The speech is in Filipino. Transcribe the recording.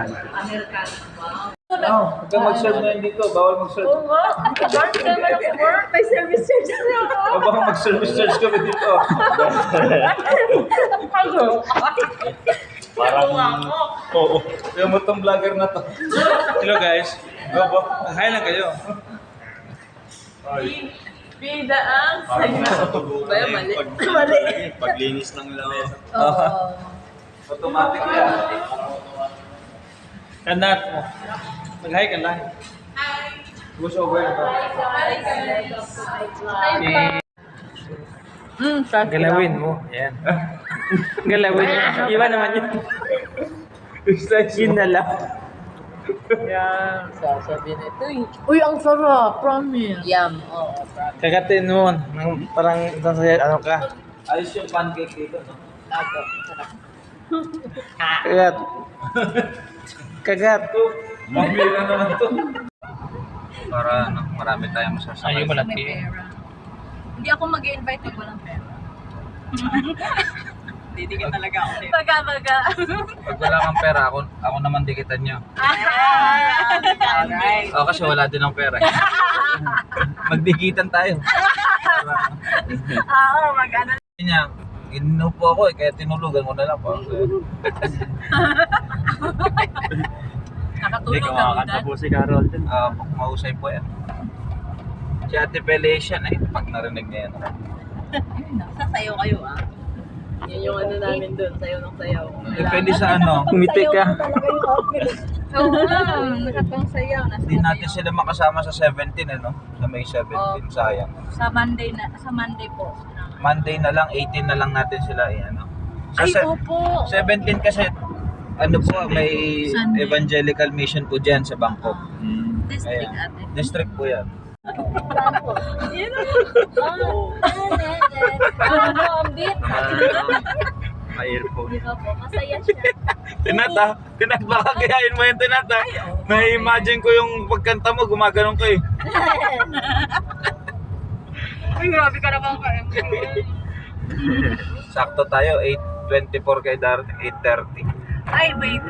Americano. Americano. Wow. No, huwag kang mag-serve na dito. Bawal mag-serve. Oo nga. Bawal naman ako work. May service charge na ako. Baka mag-service charge kami dito. Parang... Oo. Yung mutong vlogger na to. Hello guys. Go. Hi lang kayo. Bida ang saya. Bayo, mali. Mali. Paglinis ng lawa. Oo. Automatic yan. Kanat mo. Mag-hi ka lang. Push over na to. Galawin mo. Yan. Galawin mo. Iba naman yun. Yun na lang. Yan. Sasabihin ito eh. Uy, ang sarap. Promise. Yum. Oo, promise. Kagatin mo. Parang isang saya, ano ka. Ayos yung pancake dito. No? Kagat. Kagat. Mabira naman to. Para marami tayong masasakay. Ayaw malaki. Hindi ako mag-invite pag walang pera. Didikit talaga ako. Baga. Pag wala kang pera, ako naman dikitan nyo. Alright. Ako kasi wala din ang pera. Magdikitan tayo. Oo, mag-ano. Niya, inupo ako kaya tinulugan ko na lang po. Nakatulog ka muna. po si Carol din. Mausay po yan. Si Ate Pelesian pag narinig niya yan. Sasayaw kayo ah. Yun yung ano namin dun, sayaw ng sayaw. Depende sa ano. Umiti ka. Oo nga, nakapang sayaw. Hindi natin sila makasama sa 17 no? Sa May 17, sayang. Sa Monday po. Monday na lang, 18 na lang natin sila ano. Sa Ay, opo. 17 kasi ano po, may Sunday. evangelical mission po dyan sa Bangkok. District Ayan. ate. District po yan. Yun o. Ano ang beat? Earphone. Di ba po? Masaya siya. Tinat baka gayahin mo yung tinat Na-imagine ko yung pagkanta mo, gumaganon ko eh. Ay, grabe ka naman ka. Sakto tayo, 8:24 kay Darth, 8:30. Ay, wait.